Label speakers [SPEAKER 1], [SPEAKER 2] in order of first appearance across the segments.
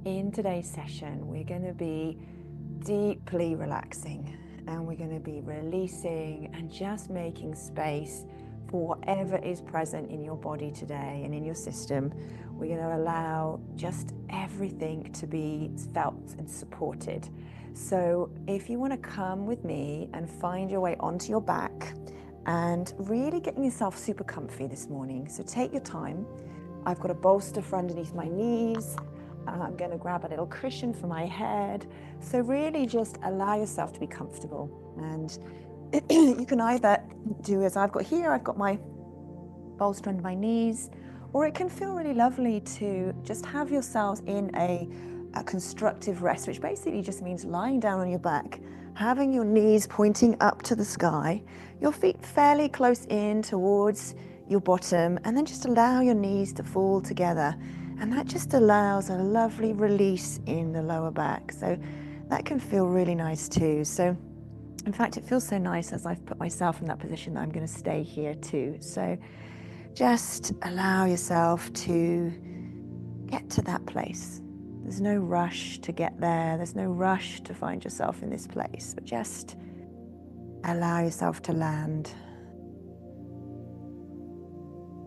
[SPEAKER 1] In today's session, we're going to be deeply relaxing and we're going to be releasing and just making space for whatever is present in your body today and in your system. We're going to allow just everything to be felt and supported. So if you want to come with me and find your way onto your back and really getting yourself super comfy this morning. So take your time. I've got a bolster for underneath my knees. I'm going to grab a little cushion for my head. So really just allow yourself to be comfortable. And you can either do as I've got here, I've got my bolster under my knees, or it can feel really lovely to just have yourselves in a constructive rest, which basically just means lying down on your back, having your knees pointing up to the sky, your feet fairly close in towards your bottom, and then just allow your knees to fall together. And that just allows a lovely release in the lower back. So that can feel really nice too. So in fact, it feels so nice as I've put myself in that position that I'm going to stay here too. So just allow yourself to get to that place. There's no rush to get there. There's no rush to find yourself in this place, but just allow yourself to land.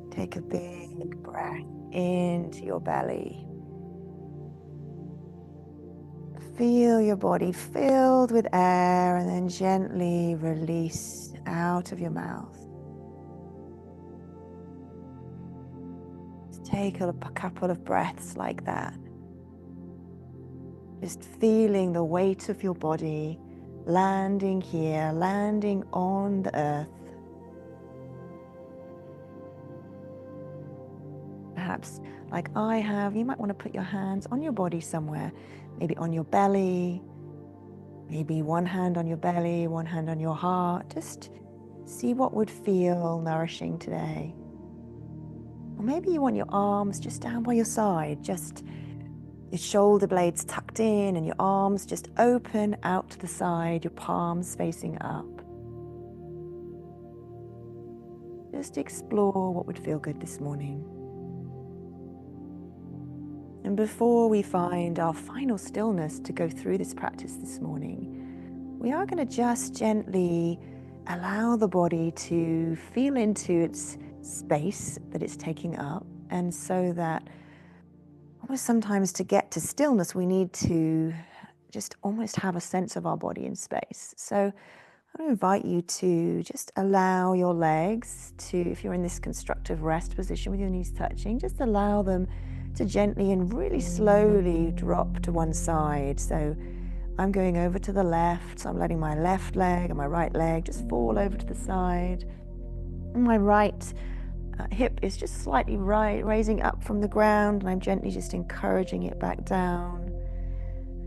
[SPEAKER 1] Take a big breath into your belly. Feel your body filled with air and then gently release out of your mouth. Just take a couple of breaths like that. Just feeling the weight of your body landing here, landing on the earth. Perhaps like I have, you might want to put your hands on your body somewhere, maybe on your belly, maybe one hand on your belly, one hand on your heart. Just see what would feel nourishing today. Or maybe you want your arms just down by your side, just your shoulder blades tucked in and your arms just open out to the side, your palms facing up. Just explore what would feel good this morning. And before we find our final stillness to go through this practice this morning, we are going to just gently allow the body to feel into its space that it's taking up. And so that almost sometimes to get to stillness, we need to just almost have a sense of our body in space. So I want to invite you to just allow your legs to, if you're in this constructive rest position with your knees touching, just allow them to gently and really slowly drop to one side. So I'm going over to the left, so I'm letting my left leg and my right leg just fall over to the side. And my right hip is just slightly raising up from the ground, and I'm gently just encouraging it back down.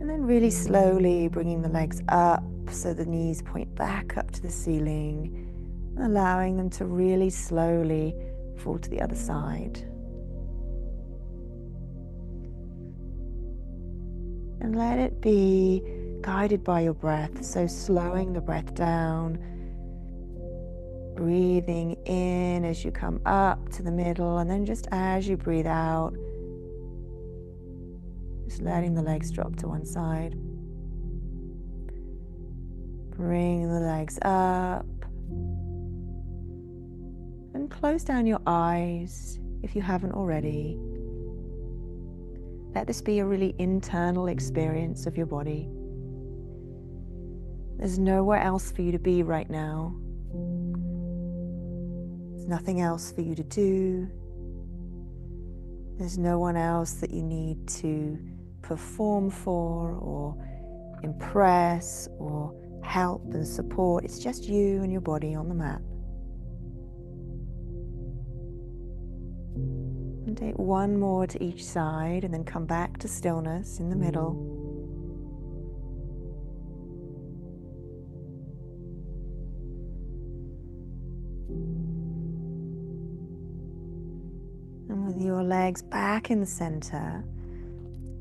[SPEAKER 1] And then really slowly bringing the legs up so the knees point back up to the ceiling, allowing them to really slowly fall to the other side. And let it be guided by your breath, so slowing the breath down, breathing in as you come up to the middle, and then just as you breathe out, just letting the legs drop to one side. Bring the legs up and close down your eyes if you haven't already. Let this be a really internal experience of your body. There's nowhere else for you to be right now. There's nothing else for you to do. There's no one else that you need to perform for or impress or help and support. It's just you and your body on the mat. And take one more to each side and then come back to stillness in the middle. And with your legs back in the center,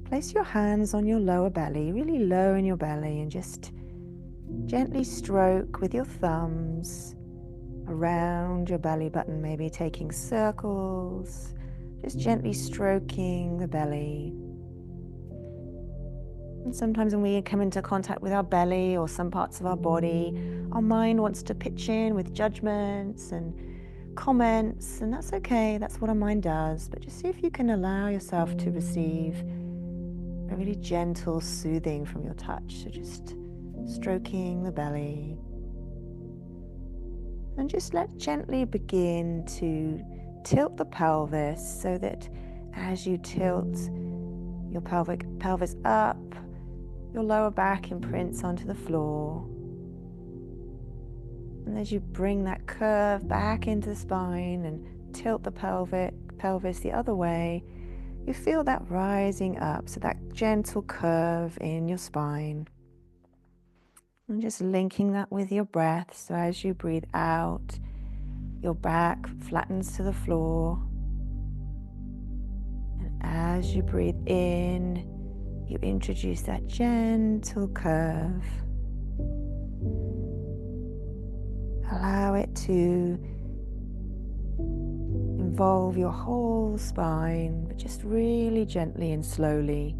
[SPEAKER 1] place your hands on your lower belly, really low in your belly, and just gently stroke with your thumbs around your belly button, maybe taking circles, just gently stroking the belly. And sometimes when we come into contact with our belly or some parts of our body, our mind wants to pitch in with judgments and comments, and that's okay. That's what our mind does. But just see if you can allow yourself to receive a really gentle soothing from your touch. So just stroking the belly. And just let gently begin to tilt the pelvis so that as you tilt your pelvis up, your lower back imprints onto the floor. And as you bring that curve back into the spine and tilt the pelvis the other way, you feel that rising up, so that gentle curve in your spine. And just linking that with your breath. So as you breathe out, your back flattens to the floor. And as you breathe in, you introduce that gentle curve. Allow it to involve your whole spine, but just really gently and slowly.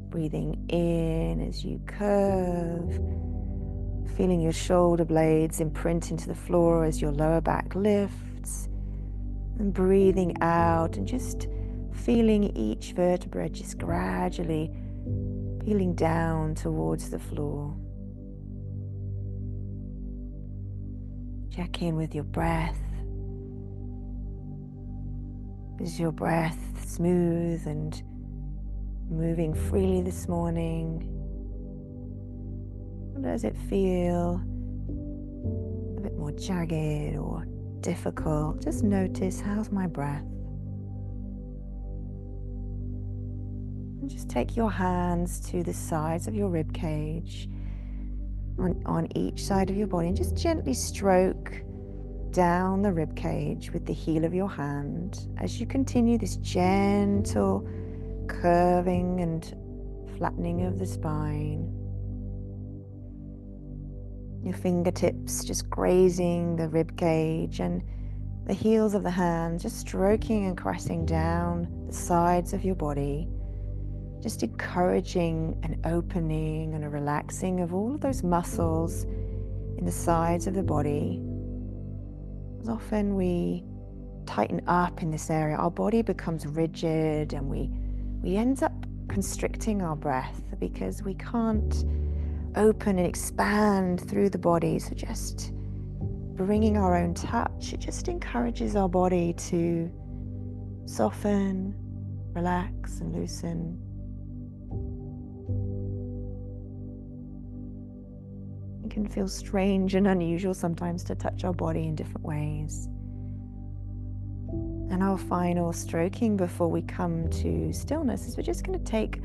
[SPEAKER 1] Breathing in as you curve, feeling your shoulder blades imprint into the floor as your lower back lifts, and breathing out and just feeling each vertebra just gradually peeling down towards the floor. Check in with your breath. Is your breath smooth and moving freely this morning? Or does it feel a bit more jagged or difficult? Just notice, how's my breath? And just take your hands to the sides of your rib cage on each side of your body and just gently stroke down the rib cage with the heel of your hand as you continue this gentle curving and flattening of the spine. Your fingertips just grazing the rib cage and the heels of the hands just stroking and caressing down the sides of your body, just encouraging an opening and a relaxing of all of those muscles in the sides of the body. As often we tighten up in this area, our body becomes rigid and we end up constricting our breath because we can't open and expand through the body. So just bringing our own touch, it just encourages our body to soften, relax and loosen. It can feel strange and unusual sometimes to touch our body in different ways. And our final stroking before we come to stillness is we're just going to take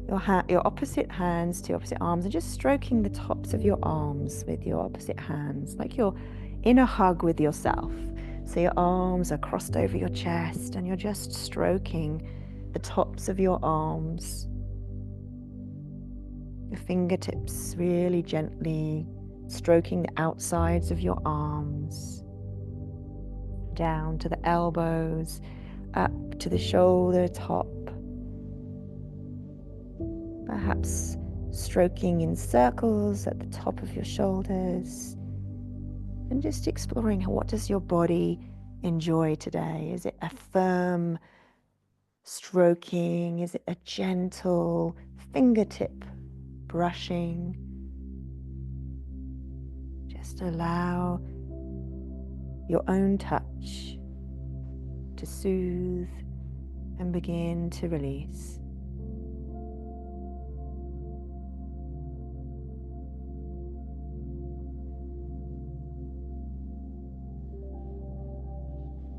[SPEAKER 1] your opposite hands to opposite arms and just stroking the tops of your arms with your opposite hands, like you're in a hug with yourself. So your arms are crossed over your chest and you're just stroking the tops of your arms. Your fingertips really gently stroking the outsides of your arms, down to the elbows, up to the shoulder top. Perhaps stroking in circles at the top of your shoulders. And just exploring what does your body enjoy today? Is it a firm stroking? Is it a gentle fingertip brushing? Just allow your own touch to soothe and begin to release.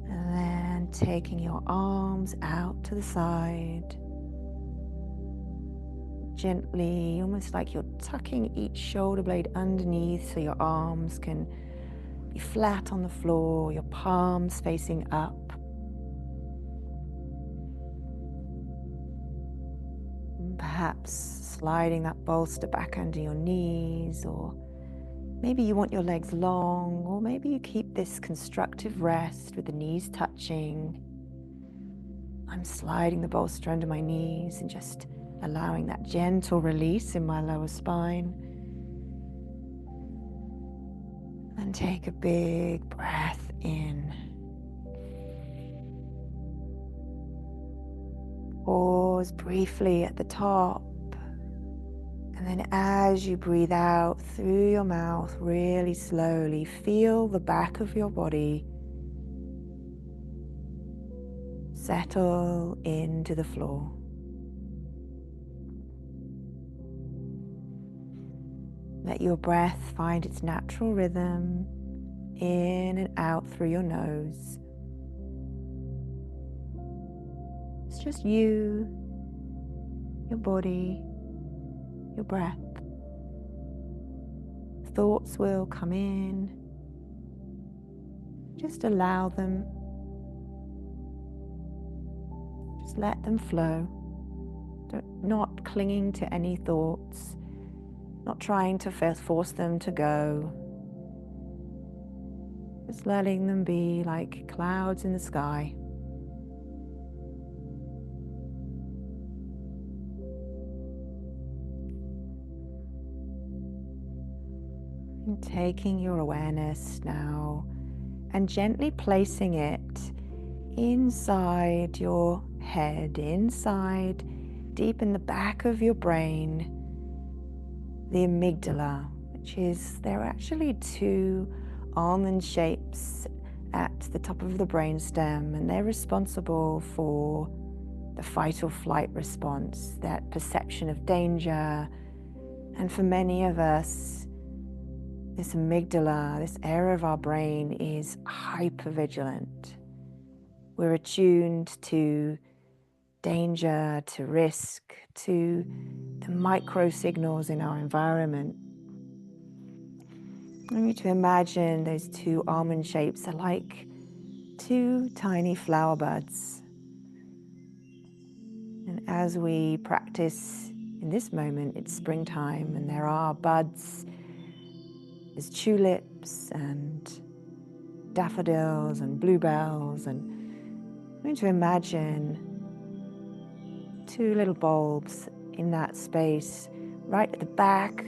[SPEAKER 1] And then taking your arms out to the side, gently, almost like you're tucking each shoulder blade underneath so your arms can be flat on the floor, your palms facing up. And perhaps sliding that bolster back under your knees, or maybe you want your legs long, or maybe you keep this constructive rest with the knees touching. I'm sliding the bolster under my knees and just allowing that gentle release in my lower spine. And take a big breath in. Pause briefly at the top. And then as you breathe out through your mouth, really slowly, feel the back of your body settle into the floor. Let your breath find its natural rhythm, in and out through your nose. It's just you, your body, your breath. Thoughts will come in. Just allow them. Just let them flow. Not clinging to any thoughts. Not trying to force them to go. Just letting them be like clouds in the sky. And taking your awareness now and gently placing it inside your head, inside, deep in the back of your brain, the amygdala, which is, there are actually two almond shapes at the top of the brainstem, and they're responsible for the fight or flight response, that perception of danger. And for many of us, this amygdala, this area of our brain, is hypervigilant. We're attuned to danger, to risk, to the micro signals in our environment. I want you to imagine those two almond shapes are like two tiny flower buds. And as we practice in this moment, it's springtime, and there are buds. There's tulips and daffodils and bluebells, and I'm going to imagine two little bulbs in that space right at the back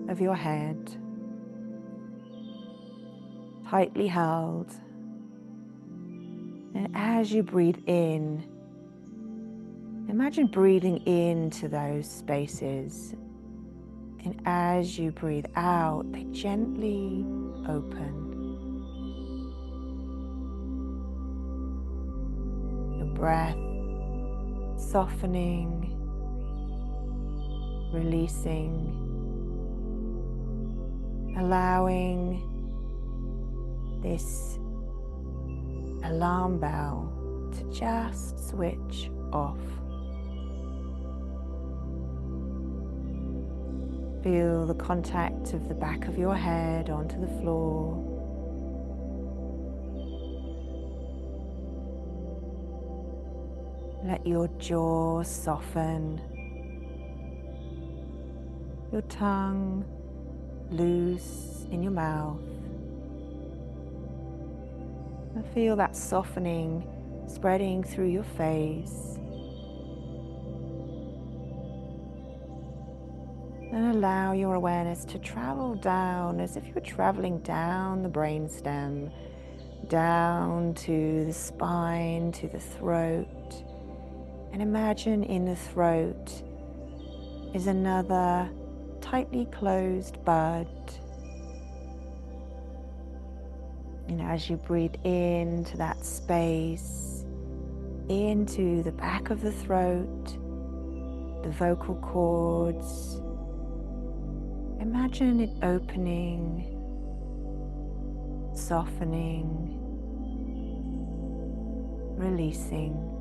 [SPEAKER 1] of your head, tightly held. And as you breathe in, imagine breathing into those spaces. And as you breathe out, they gently open. Your breath softening, releasing, allowing this alarm bell to just switch off. Feel the contact of the back of your head onto the floor. Let your jaw soften. Your tongue loose in your mouth. And feel that softening spreading through your face. And allow your awareness to travel down as if you were traveling down the brainstem, down to the spine, to the throat. And imagine in the throat is another tightly closed bud. And as you breathe into that space, into the back of the throat, the vocal cords, imagine it opening, softening, releasing.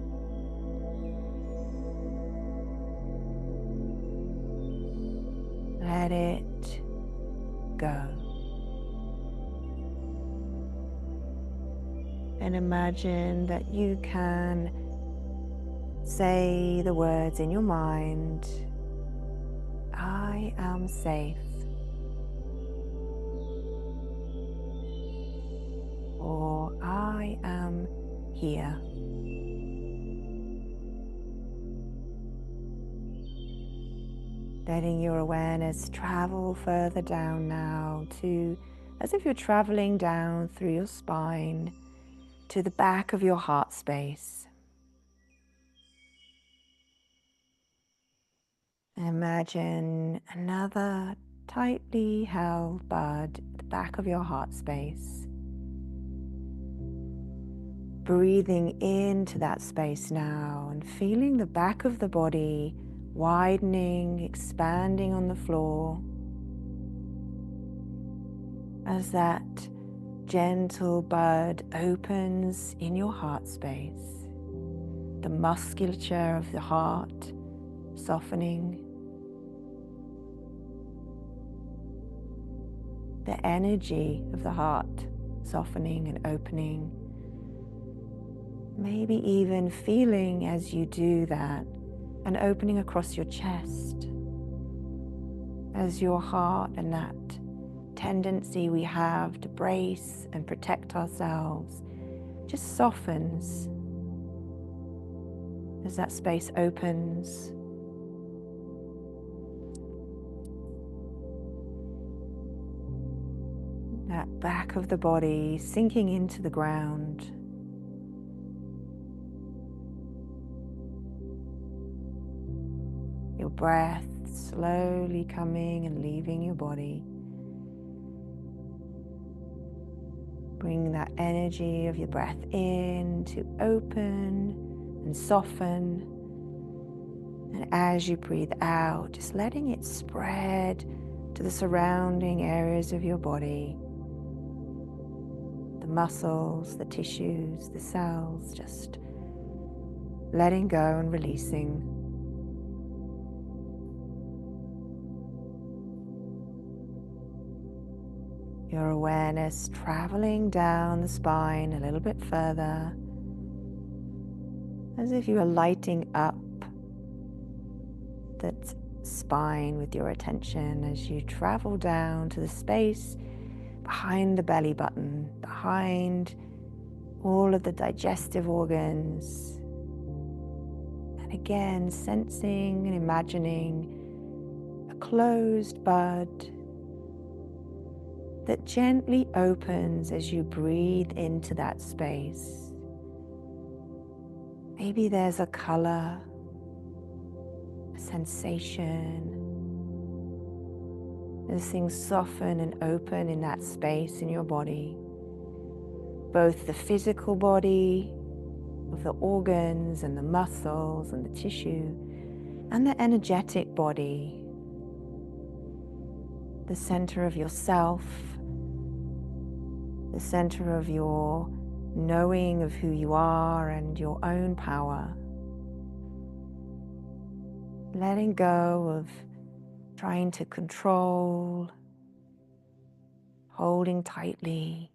[SPEAKER 1] Let it go. And imagine that you can say the words in your mind, I am safe, or I am here. Letting your awareness travel further down now to, as if you're traveling down through your spine to the back of your heart space. Imagine another tightly held bud at the back of your heart space. Breathing into that space now and feeling the back of the body widening, expanding on the floor as that gentle bud opens in your heart space. The musculature of the heart softening. The energy of the heart softening and opening. Maybe even feeling as you do that an opening across your chest as your heart and that tendency we have to brace and protect ourselves just softens as that space opens. That back of the body sinking into the ground. Your breath slowly coming and leaving your body. Bring that energy of your breath in to open and soften. And as you breathe out, just letting it spread to the surrounding areas of your body. The muscles, the tissues, the cells, just letting go and releasing. Your awareness traveling down the spine a little bit further, as if you are lighting up that spine with your attention as you travel down to the space behind the belly button, behind all of the digestive organs. And again, sensing and imagining a closed bud that gently opens as you breathe into that space. Maybe there's a color, a sensation, as things soften and open in that space in your body. Both the physical body, of the organs and the muscles and the tissue, and the energetic body, the center of yourself, the center of your knowing of who you are and your own power. Letting go of trying to control, holding tightly,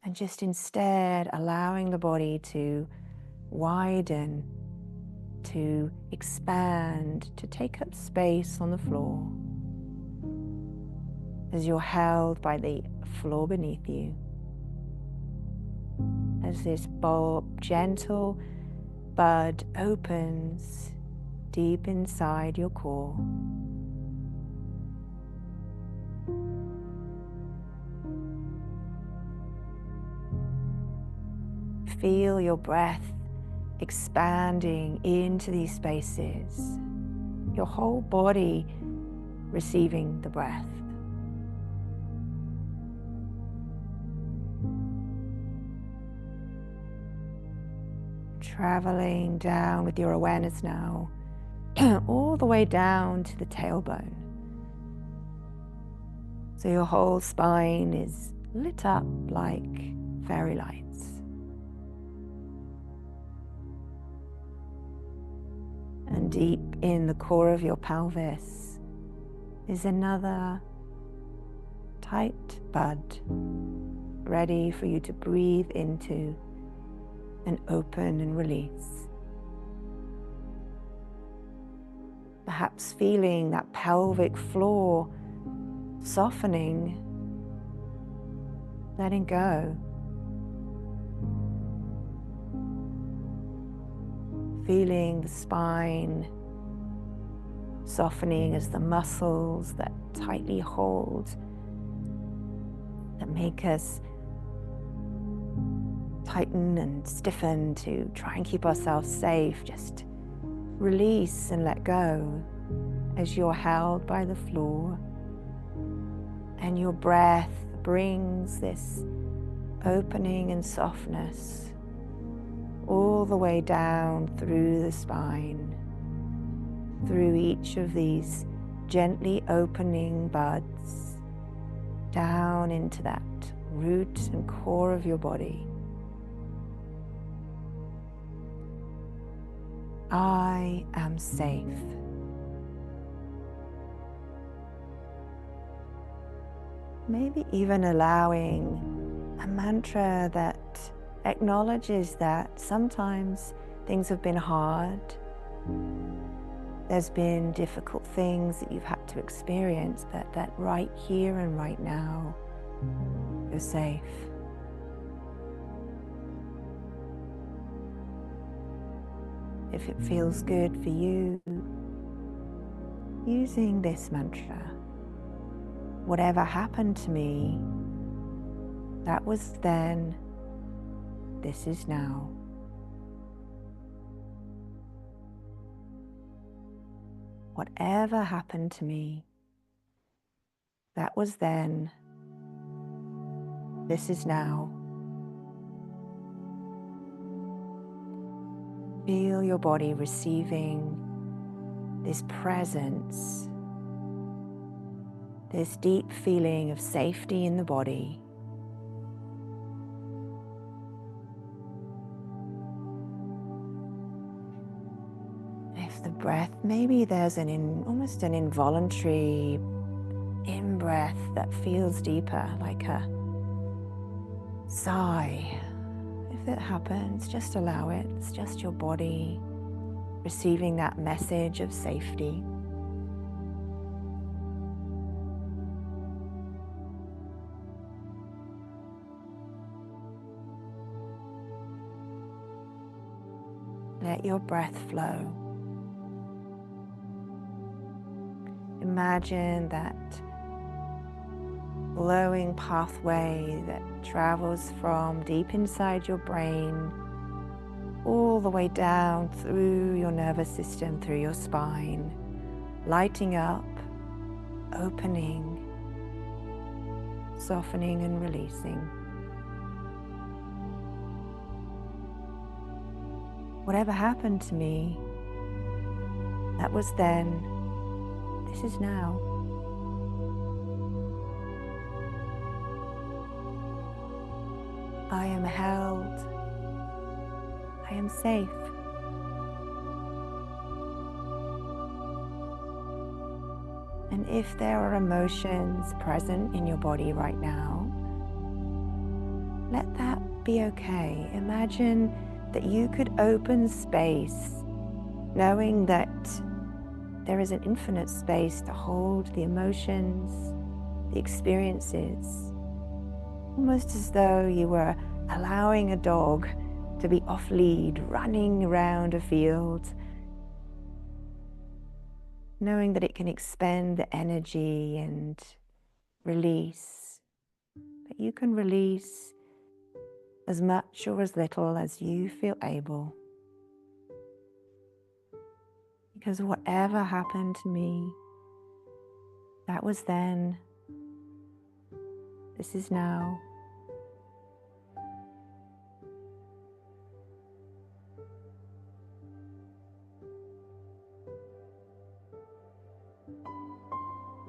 [SPEAKER 1] and just instead allowing the body to widen, to expand, to take up space on the floor as you're held by the floor beneath you. As this gentle bud opens deep inside your core. Feel your breath expanding into these spaces, your whole body receiving the breath. Traveling down with your awareness now, all the way down to the tailbone. So your whole spine is lit up like fairy lights. And deep in the core of your pelvis is another tight bud, ready for you to breathe into and open and release. Perhaps feeling that pelvic floor softening, letting go. Feeling the spine softening as the muscles that tightly hold, that make us tighten and stiffen to try and keep ourselves safe, just release and let go as you're held by the floor. And your breath brings this opening and softness all the way down through the spine, through each of these gently opening buds, down into that root and core of your body. I am safe. Maybe even allowing a mantra that acknowledges that sometimes things have been hard. There's been difficult things that you've had to experience, but that right here and right now, you're safe. If it feels good for you, using this mantra, whatever happened to me, that was then, this is now. Whatever happened to me, that was then, this is now. Feel your body receiving this presence, this deep feeling of safety in the body. If the breath, maybe there's almost an involuntary in-breath that feels deeper, like a sigh. If it happens, just allow it. It's just your body receiving that message of safety. Let your breath flow. Imagine that flowing pathway that travels from deep inside your brain all the way down through your nervous system, through your spine, lighting up, opening, softening and releasing. Whatever happened to me, that was then, this is now. I am held. I am safe. And if there are emotions present in your body right now, let that be okay. Imagine that you could open space, knowing that there is an infinite space to hold the emotions, the experiences, almost as though you were allowing a dog to be off lead, running around a field, knowing that it can expend the energy and release. But you can release as much or as little as you feel able. Because whatever happened to me, that was then, this is now.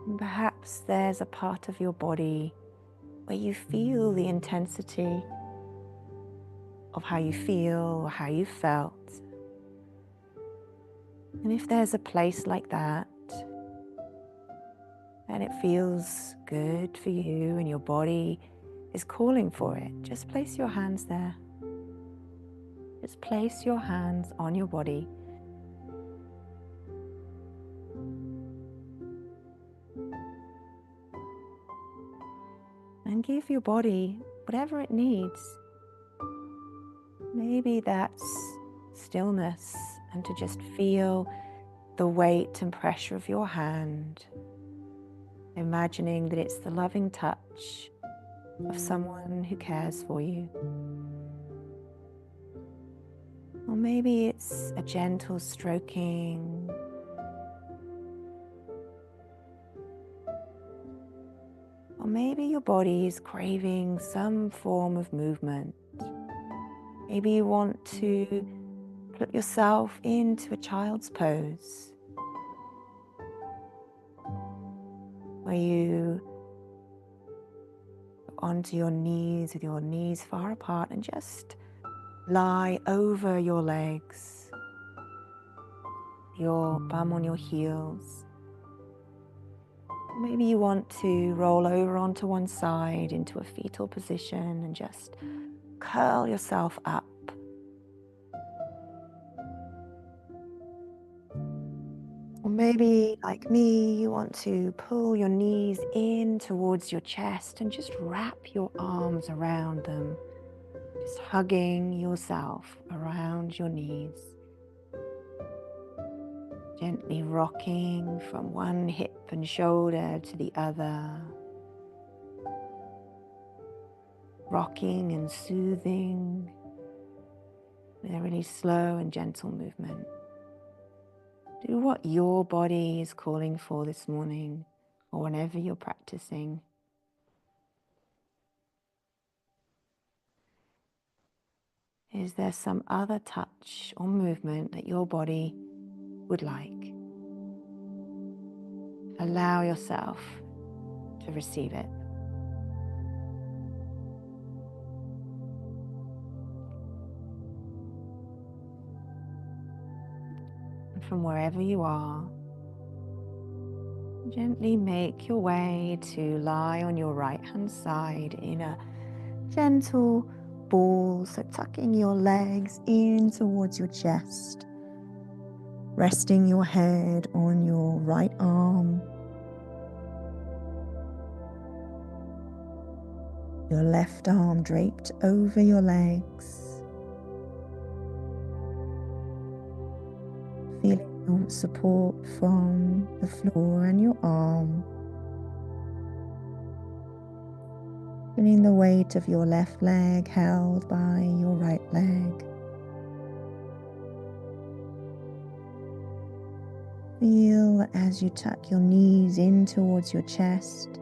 [SPEAKER 1] And perhaps there's a part of your body where you feel the intensity of how you feel or how you felt. And if there's a place like that, and it feels good for you and your body is calling for it, just place your hands there. Just place your hands on your body. And give your body whatever it needs. Maybe that's stillness and to just feel the weight and pressure of your hand, imagining that it's the loving touch of someone who cares for you. Or maybe it's a gentle stroking. Or maybe your body is craving some form of movement. Maybe you want to put yourself into a child's pose, where you go onto your knees with your knees far apart and just lie over your legs, your bum on your heels. Maybe you want to roll over onto one side into a fetal position and just curl yourself up. Or maybe, like me, you want to pull your knees in towards your chest and just wrap your arms around them, just hugging yourself around your knees. Gently rocking from one hip and shoulder to the other. Rocking and soothing with a really slow and gentle movement. Do what your body is calling for this morning or whenever you're practicing. Is there some other touch or movement that your body would like? Allow yourself to receive it. And from wherever you are, gently make your way to lie on your right hand side in a gentle ball, so tucking your legs in towards your chest, resting your head on your right arm, your left arm draped over your legs, feeling the support from the floor and your arm, feeling the weight of your left leg held by your right leg. Feel as you tuck your knees in towards your chest,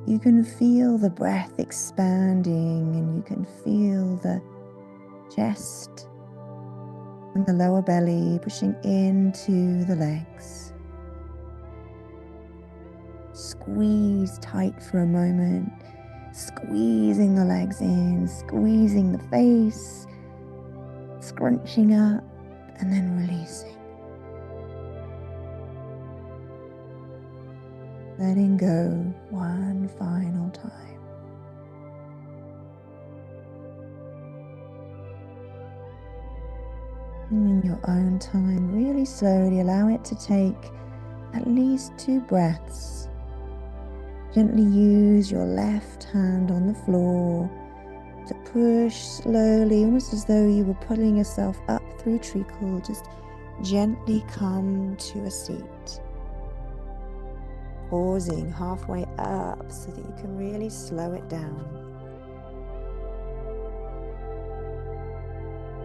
[SPEAKER 1] you can feel the breath expanding and you can feel the chest and the lower belly pushing into the legs. Squeeze tight for a moment, squeezing the legs in, squeezing the face, scrunching up and then releasing. Letting go one final time. And in your own time, really slowly allow it to take at least 2 breaths. Gently use your left hand on the floor to push slowly, almost as though you were pulling yourself up through treacle. Just gently come to a seat. Pausing halfway up so that you can really slow it down.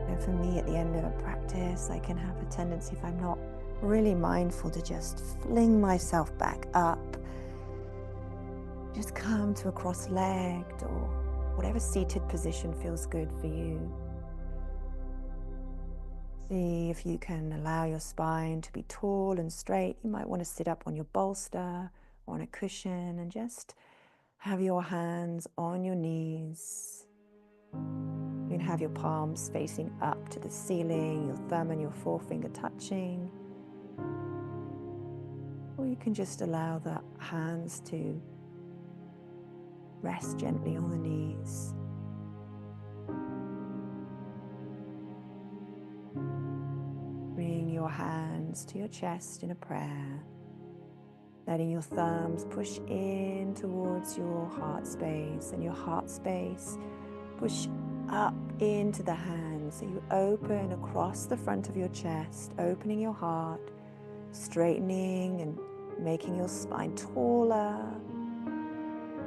[SPEAKER 1] And for me, at the end of a practice, I can have a tendency, if I'm not really mindful, to just fling myself back up. Just come to a cross-legged or whatever seated position feels good for you. See if you can allow your spine to be tall and straight. You might want to sit up on your bolster or on a cushion and just have your hands on your knees. You can have your palms facing up to the ceiling, your thumb and your forefinger touching. Or you can just allow the hands to rest gently on the knees. Bring your hands to your chest in a prayer, letting your thumbs push in towards your heart space and your heart space push up into the hands in. So you open across the front of your chest, opening your heart, straightening and making your spine taller,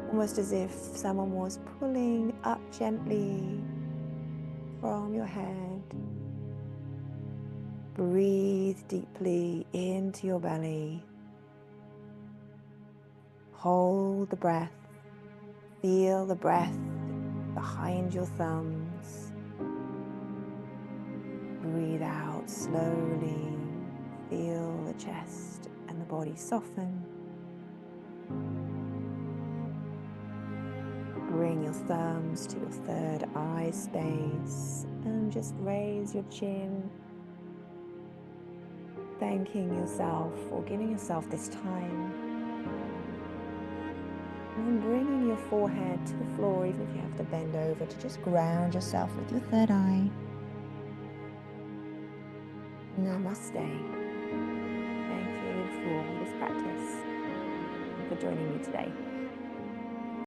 [SPEAKER 1] almost as if someone was pulling up gently from your head. Breathe deeply into your belly. Hold the breath. Feel the breath behind your thumbs. Breathe out slowly. Feel the chest and the body soften. Bring your thumbs to your third eye space and just raise your chin, thanking yourself for giving yourself this time. And then bringing your forehead to the floor, even if you have to bend over, to just ground yourself with your third eye. Namaste. Thank you for this practice and for joining me today.